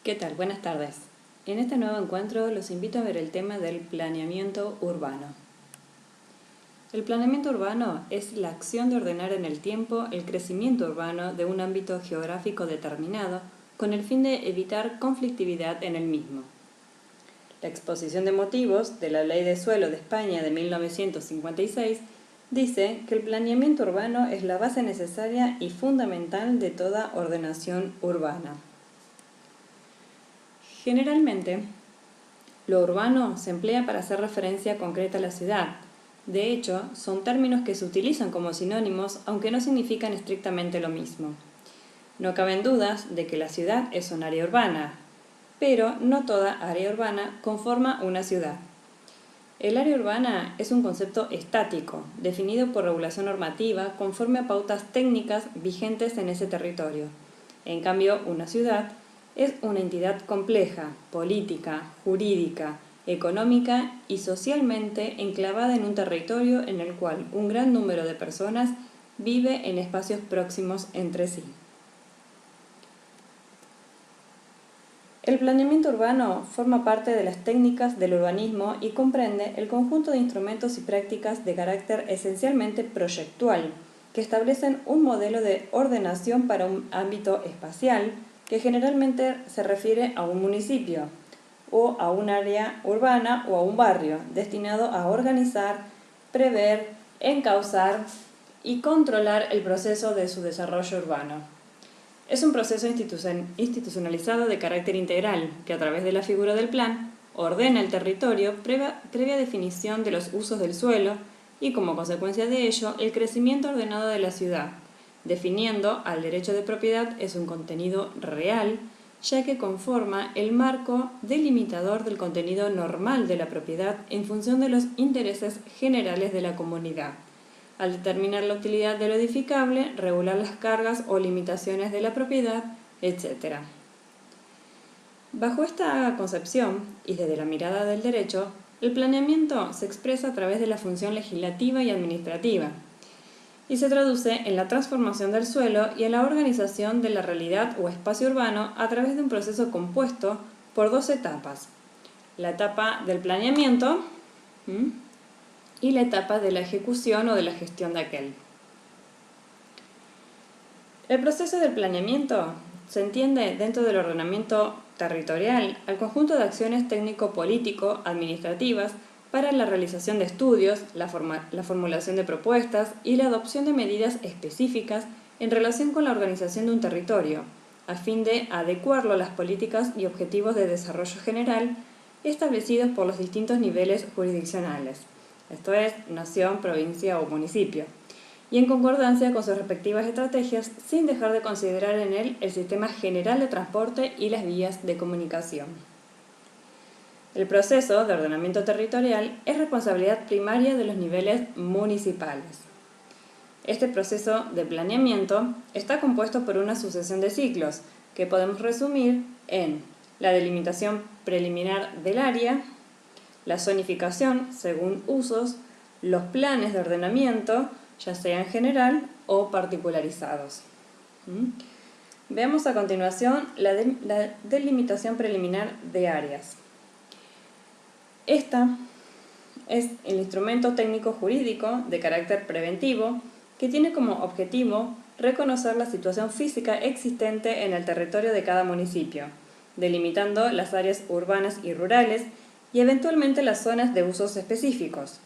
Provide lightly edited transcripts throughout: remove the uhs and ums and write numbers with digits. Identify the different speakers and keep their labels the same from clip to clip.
Speaker 1: ¿Qué tal? Buenas tardes. En este nuevo encuentro los invito a ver el tema del planeamiento urbano. El planeamiento urbano es la acción de ordenar en el tiempo el crecimiento urbano de un ámbito geográfico determinado con el fin de evitar conflictividad en el mismo. La exposición de motivos de la Ley de Suelo de España de 1956 dice que el planeamiento urbano es la base necesaria y fundamental de toda ordenación urbana. Generalmente, lo urbano se emplea para hacer referencia concreta a la ciudad. De hecho, son términos que se utilizan como sinónimos, aunque no significan estrictamente lo mismo. No caben dudas de que la ciudad es un área urbana, pero no toda área urbana conforma una ciudad. El área urbana es un concepto estático, definido por regulación normativa conforme a pautas técnicas vigentes en ese territorio. En cambio, una ciudad es una entidad compleja, política, jurídica, económica y socialmente enclavada en un territorio en el cual un gran número de personas vive en espacios próximos entre sí. El planeamiento urbano forma parte de las técnicas del urbanismo y comprende el conjunto de instrumentos y prácticas de carácter esencialmente proyectual, que establecen un modelo de ordenación para un ámbito espacial que generalmente se refiere a un municipio o a un área urbana o a un barrio, destinado a organizar, prever, encauzar y controlar el proceso de su desarrollo urbano. Es un proceso institucionalizado de carácter integral, que a través de la figura del plan ordena el territorio previa definición de los usos del suelo y, como consecuencia de ello, el crecimiento ordenado de la ciudad, definiendo al derecho de propiedad es un contenido real, ya que conforma el marco delimitador del contenido normal de la propiedad en función de los intereses generales de la comunidad. Al determinar la utilidad de lo edificable, regular las cargas o limitaciones de la propiedad, etc. Bajo esta concepción, y desde la mirada del derecho, el planeamiento se expresa a través de la función legislativa y administrativa, y se traduce en la transformación del suelo y en la organización de la realidad o espacio urbano a través de un proceso compuesto por dos etapas: la etapa del planeamiento y la etapa de la ejecución o de la gestión de aquel. El proceso del planeamiento se entiende dentro del ordenamiento territorial al conjunto de acciones técnico-político-administrativas para la realización de estudios, la formulación de propuestas y la adopción de medidas específicas en relación con la organización de un territorio, a fin de adecuarlo a las políticas y objetivos de desarrollo general establecidos por los distintos niveles jurisdiccionales, esto es, nación, provincia o municipio, y en concordancia con sus respectivas estrategias, sin dejar de considerar en él el sistema general de transporte y las vías de comunicación. El proceso de ordenamiento territorial es responsabilidad primaria de los niveles municipales. Este proceso de planeamiento está compuesto por una sucesión de ciclos que podemos resumir en la delimitación preliminar del área, la zonificación según usos, los planes de ordenamiento, ya sean general o particularizados. Veamos a continuación la delimitación preliminar de áreas. Esta es el instrumento técnico-jurídico de carácter preventivo que tiene como objetivo reconocer la situación física existente en el territorio de cada municipio, delimitando las áreas urbanas y rurales y eventualmente las zonas de usos específicos.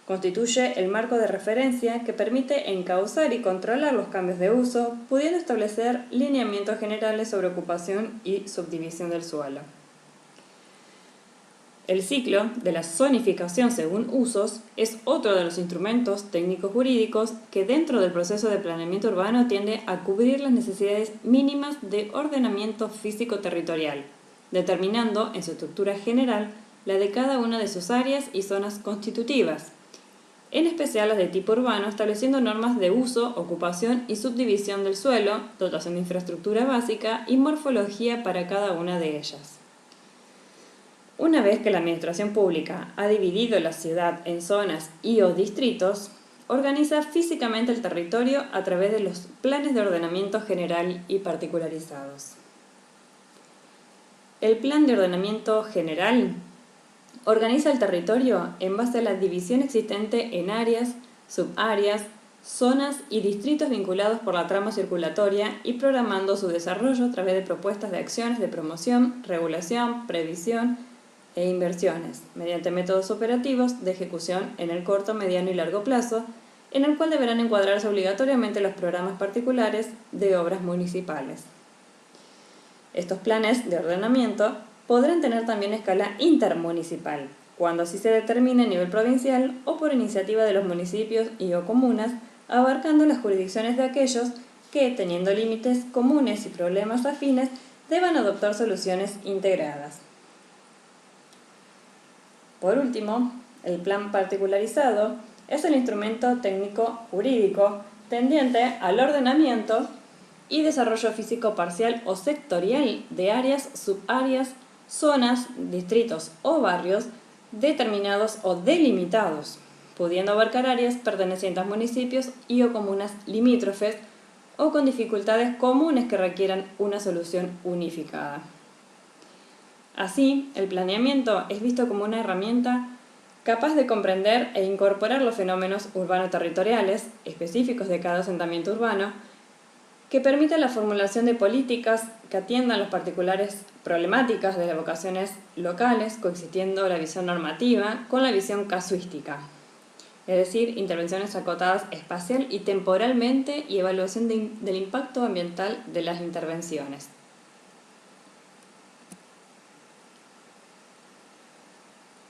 Speaker 1: Constituye el marco de referencia que permite encauzar y controlar los cambios de uso, pudiendo establecer lineamientos generales sobre ocupación y subdivisión del suelo. El ciclo de la zonificación según usos es otro de los instrumentos técnico-jurídicos que dentro del proceso de planeamiento urbano tiende a cubrir las necesidades mínimas de ordenamiento físico-territorial, determinando en su estructura general la de cada una de sus áreas y zonas constitutivas, en especial las de tipo urbano, estableciendo normas de uso, ocupación y subdivisión del suelo, dotación de infraestructura básica y morfología para cada una de ellas. Una vez que la administración pública ha dividido la ciudad en zonas y o distritos, organiza físicamente el territorio a través de los planes de ordenamiento general y particularizados. El Plan de Ordenamiento General organiza el territorio en base a la división existente en áreas, subáreas, zonas y distritos vinculados por la trama circulatoria y programando su desarrollo a través de propuestas de acciones de promoción, regulación, previsión e inversiones, mediante métodos operativos de ejecución en el corto, mediano y largo plazo, en el cual deberán encuadrarse obligatoriamente los programas particulares de obras municipales. Estos planes de ordenamiento podrán tener también escala intermunicipal, cuando así se determine a nivel provincial o por iniciativa de los municipios y o comunas, abarcando las jurisdicciones de aquellos que, teniendo límites comunes y problemas afines, deban adoptar soluciones integradas. Por último, el plan particularizado es el instrumento técnico jurídico tendiente al ordenamiento y desarrollo físico parcial o sectorial de áreas, subáreas, zonas, distritos o barrios determinados o delimitados, pudiendo abarcar áreas pertenecientes a municipios y o comunas limítrofes o con dificultades comunes que requieran una solución unificada. Así, el planeamiento es visto como una herramienta capaz de comprender e incorporar los fenómenos urbano-territoriales específicos de cada asentamiento urbano, que permita la formulación de políticas que atiendan las particulares problemáticas de las vocaciones locales, coexistiendo la visión normativa con la visión casuística, es decir, intervenciones acotadas espacial y temporalmente y evaluación del impacto ambiental de las intervenciones.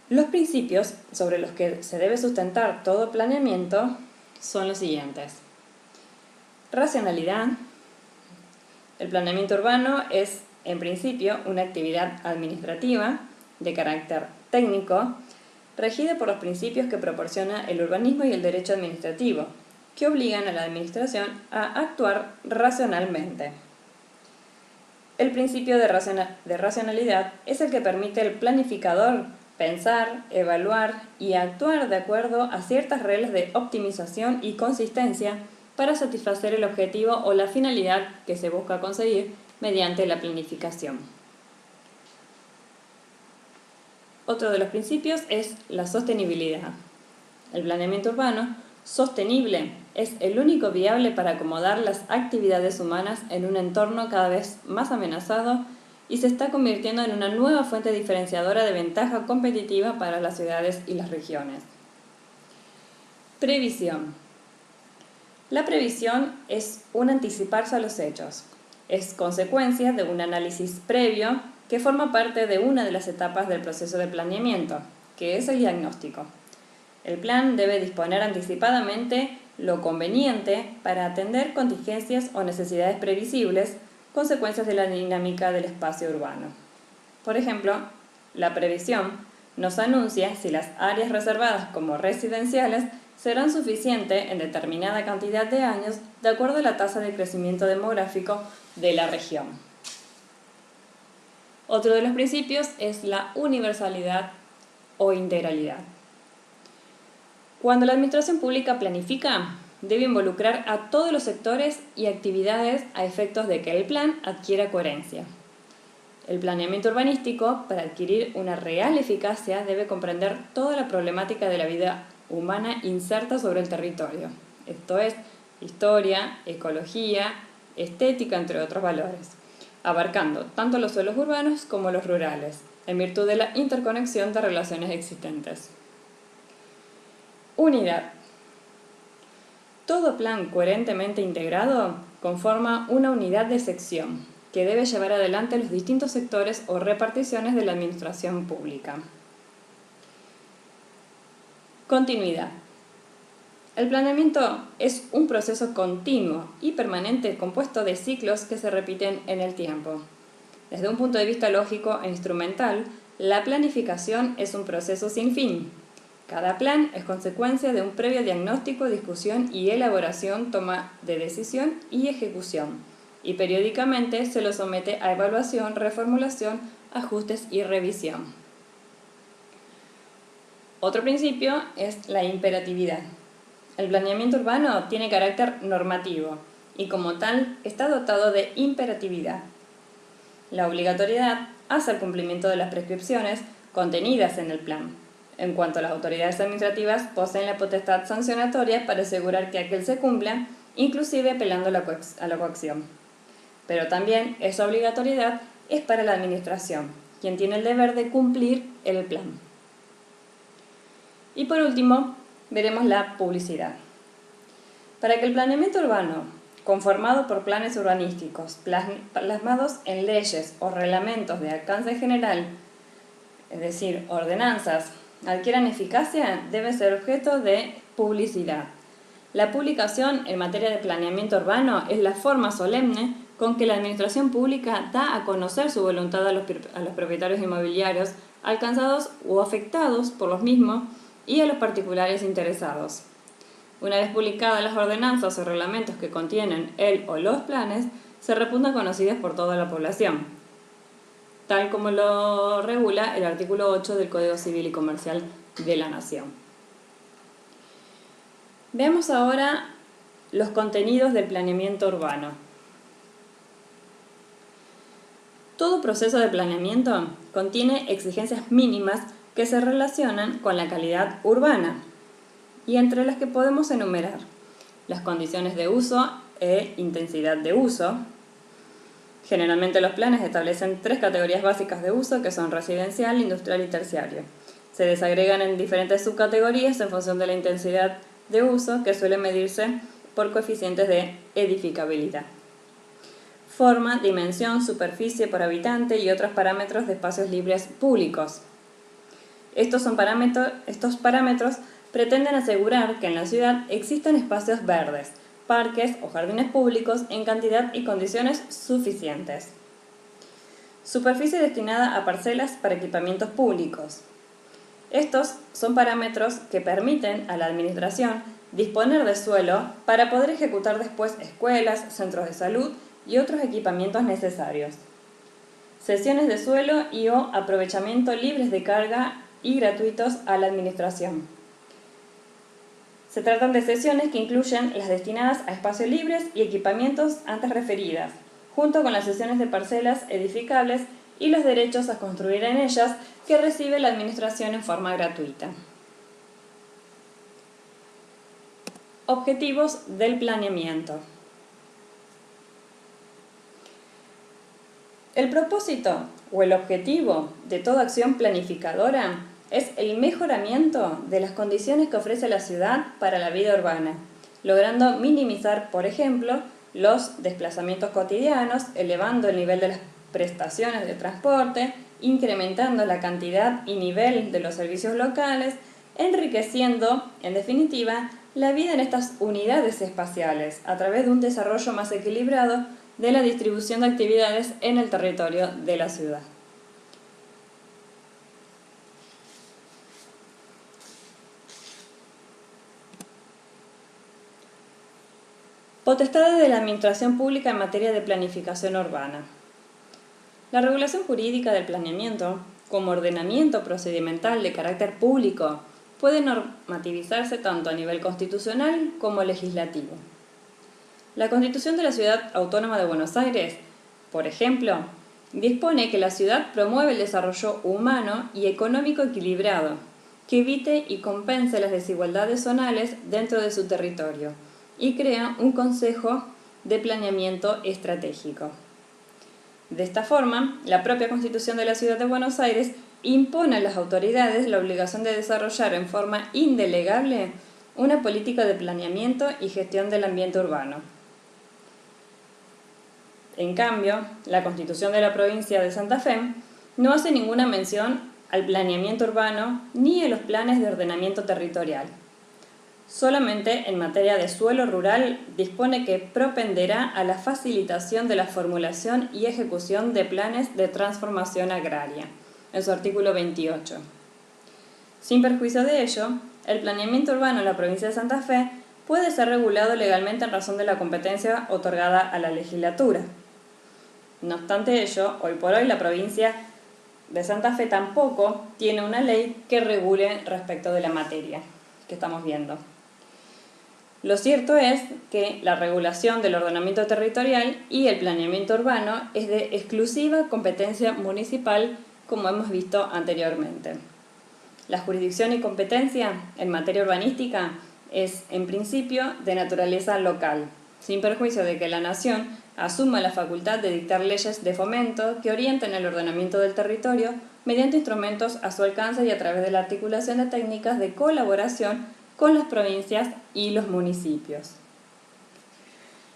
Speaker 1: Los principios sobre los que se debe sustentar todo planeamiento son los siguientes. Racionalidad. El planeamiento urbano es, en principio, una actividad administrativa de carácter técnico, regida por los principios que proporciona el urbanismo y el derecho administrativo, que obligan a la administración a actuar racionalmente. El principio de racionalidad es el que permite al planificador pensar, evaluar y actuar de acuerdo a ciertas reglas de optimización y consistencia para satisfacer el objetivo o la finalidad que se busca conseguir mediante la planificación. Otro de los principios es la sostenibilidad. El planeamiento urbano sostenible es el único viable para acomodar las actividades humanas en un entorno cada vez más amenazado y se está convirtiendo en una nueva fuente diferenciadora de ventaja competitiva para las ciudades y las regiones. Previsión. La previsión es un anticiparse a los hechos. Es consecuencia de un análisis previo que forma parte de una de las etapas del proceso de planeamiento, que es el diagnóstico. El plan debe disponer anticipadamente lo conveniente para atender contingencias o necesidades previsibles, consecuencias de la dinámica del espacio urbano. Por ejemplo, la previsión nos anuncia si las áreas reservadas como residenciales serán suficientes en determinada cantidad de años de acuerdo a la tasa de crecimiento demográfico de la región. Otro de los principios es la universalidad o integralidad. Cuando la administración pública planifica, debe involucrar a todos los sectores y actividades a efectos de que el plan adquiera coherencia. El planeamiento urbanístico, para adquirir una real eficacia, debe comprender toda la problemática de la vida humana inserta sobre el territorio, esto es, historia, ecología, estética, entre otros valores, abarcando tanto los suelos urbanos como los rurales, en virtud de la interconexión de relaciones existentes. Unidad. Todo plan coherentemente integrado conforma una unidad de sección que debe llevar adelante los distintos sectores o reparticiones de la administración pública. Continuidad. El planeamiento es un proceso continuo y permanente compuesto de ciclos que se repiten en el tiempo. Desde un punto de vista lógico e instrumental, la planificación es un proceso sin fin. Cada plan es consecuencia de un previo diagnóstico, discusión y elaboración, toma de decisión y ejecución, y periódicamente se lo somete a evaluación, reformulación, ajustes y revisión. Otro principio es la imperatividad. El planeamiento urbano tiene carácter normativo y como tal está dotado de imperatividad. La obligatoriedad hace el cumplimiento de las prescripciones contenidas en el plan, en cuanto las autoridades administrativas poseen la potestad sancionatoria para asegurar que aquel se cumpla, inclusive apelando a la coacción. Pero también esa obligatoriedad es para la administración, quien tiene el deber de cumplir el plan. Y por último, veremos la publicidad. Para que el planeamiento urbano, conformado por planes urbanísticos plasmados en leyes o reglamentos de alcance general, es decir, ordenanzas, adquieran eficacia, debe ser objeto de publicidad. La publicación en materia de planeamiento urbano es la forma solemne con que la administración pública da a conocer su voluntad a los propietarios inmobiliarios alcanzados o afectados por los mismos y a los particulares interesados. Una vez publicadas las ordenanzas o reglamentos que contienen el o los planes, se reputan conocidas por toda la población, tal como lo regula el artículo 8 del Código Civil y Comercial de la Nación. Veamos ahora los contenidos del planeamiento urbano. Todo proceso de planeamiento contiene exigencias mínimas que se relacionan con la calidad urbana, y entre las que podemos enumerar las condiciones de uso e intensidad de uso. Generalmente los planes establecen 3 categorías básicas de uso, que son residencial, industrial y terciario. Se desagregan en diferentes subcategorías en función de la intensidad de uso, que suele medirse por coeficientes de edificabilidad. Forma, dimensión, superficie por habitante y otros parámetros de espacios libres públicos. Estos parámetros pretenden asegurar que en la ciudad existan espacios verdes, parques o jardines públicos en cantidad y condiciones suficientes. Superficie destinada a parcelas para equipamientos públicos. Estos son parámetros que permiten a la administración disponer de suelo para poder ejecutar después escuelas, centros de salud y otros equipamientos necesarios. Cesiones de suelo y o aprovechamiento libres de carga y gratuitos a la administración. Se tratan de cesiones que incluyen las destinadas a espacios libres y equipamientos antes referidas, junto con las cesiones de parcelas edificables y los derechos a construir en ellas que recibe la administración en forma gratuita. Objetivos del planeamiento. El propósito o el objetivo de toda acción planificadora es el mejoramiento de las condiciones que ofrece la ciudad para la vida urbana, logrando minimizar, por ejemplo, los desplazamientos cotidianos, elevando el nivel de las prestaciones de transporte, incrementando la cantidad y nivel de los servicios locales, enriqueciendo, en definitiva, la vida en estas unidades espaciales a través de un desarrollo más equilibrado de la distribución de actividades en el territorio de la ciudad. Potestades de la Administración Pública en materia de planificación urbana. La regulación jurídica del planeamiento, como ordenamiento procedimental de carácter público, puede normativizarse tanto a nivel constitucional como legislativo. La Constitución de la Ciudad Autónoma de Buenos Aires, por ejemplo, dispone que la ciudad promueve el desarrollo humano y económico equilibrado, que evite y compense las desigualdades zonales dentro de su territorio, y crea un Consejo de Planeamiento Estratégico. De esta forma, la propia Constitución de la Ciudad de Buenos Aires impone a las autoridades la obligación de desarrollar en forma indelegable una política de planeamiento y gestión del ambiente urbano. En cambio, la Constitución de la provincia de Santa Fe no hace ninguna mención al planeamiento urbano ni a los planes de ordenamiento territorial. Solamente en materia de suelo rural dispone que propenderá a la facilitación de la formulación y ejecución de planes de transformación agraria, en su artículo 28. Sin perjuicio de ello, el planeamiento urbano en la provincia de Santa Fe puede ser regulado legalmente en razón de la competencia otorgada a la legislatura. No obstante ello, hoy por hoy la provincia de Santa Fe tampoco tiene una ley que regule respecto de la materia que estamos viendo. Lo cierto es que la regulación del ordenamiento territorial y el planeamiento urbano es de exclusiva competencia municipal, como hemos visto anteriormente. La jurisdicción y competencia en materia urbanística es, en principio, de naturaleza local, sin perjuicio de que la Nación asuma la facultad de dictar leyes de fomento que orienten el ordenamiento del territorio mediante instrumentos a su alcance y a través de la articulación de técnicas de colaboración con las provincias y los municipios.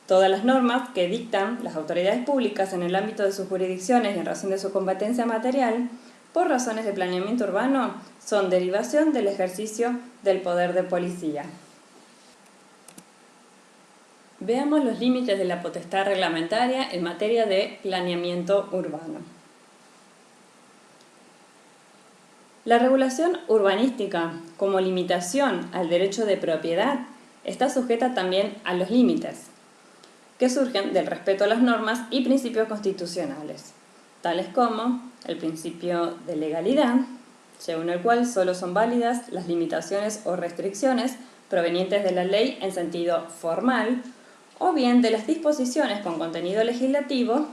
Speaker 1: Todas las normas que dictan las autoridades públicas en el ámbito de sus jurisdicciones y en razón de su competencia material, por razones de planeamiento urbano, son derivación del ejercicio del poder de policía. Veamos los límites de la potestad reglamentaria en materia de planeamiento urbano. La regulación urbanística, como limitación al derecho de propiedad, está sujeta también a los límites, que surgen del respeto a las normas y principios constitucionales, tales como el principio de legalidad, según el cual solo son válidas las limitaciones o restricciones provenientes de la ley en sentido formal, o bien de las disposiciones con contenido legislativo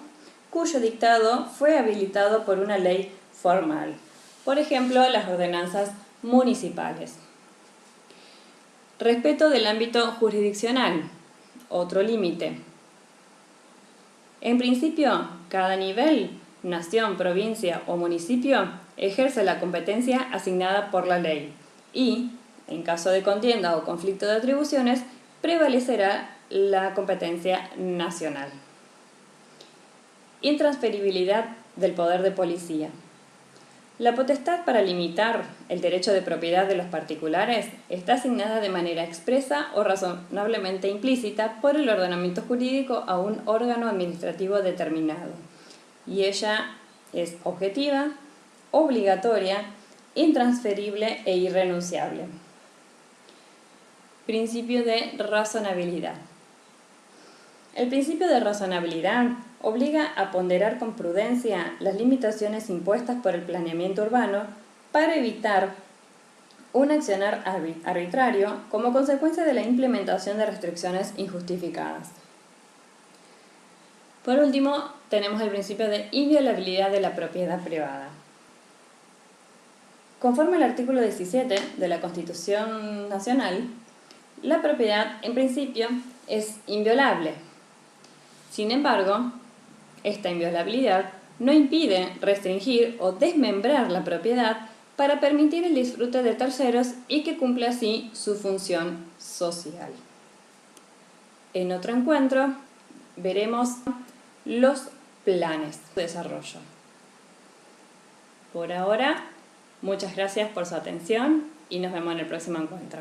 Speaker 1: cuyo dictado fue habilitado por una ley formal. Por ejemplo, las ordenanzas municipales. Respeto del ámbito jurisdiccional, otro límite. En principio, cada nivel, nación, provincia o municipio, ejerce la competencia asignada por la ley y, en caso de contienda o conflicto de atribuciones, prevalecerá la competencia nacional. Intransferibilidad del poder de policía. La potestad para limitar el derecho de propiedad de los particulares está asignada de manera expresa o razonablemente implícita por el ordenamiento jurídico a un órgano administrativo determinado, y ella es objetiva, obligatoria, intransferible e irrenunciable. Principio de razonabilidad. El principio de razonabilidad obliga a ponderar con prudencia las limitaciones impuestas por el planeamiento urbano para evitar un accionar arbitrario como consecuencia de la implementación de restricciones injustificadas. Por último, tenemos el principio de inviolabilidad de la propiedad privada. Conforme al artículo 17 de la Constitución Nacional, la propiedad, en principio, es inviolable. Sin embargo, esta inviolabilidad no impide restringir o desmembrar la propiedad para permitir el disfrute de terceros y que cumpla así su función social. En otro encuentro veremos los planes de desarrollo. Por ahora, muchas gracias por su atención y nos vemos en el próximo encuentro.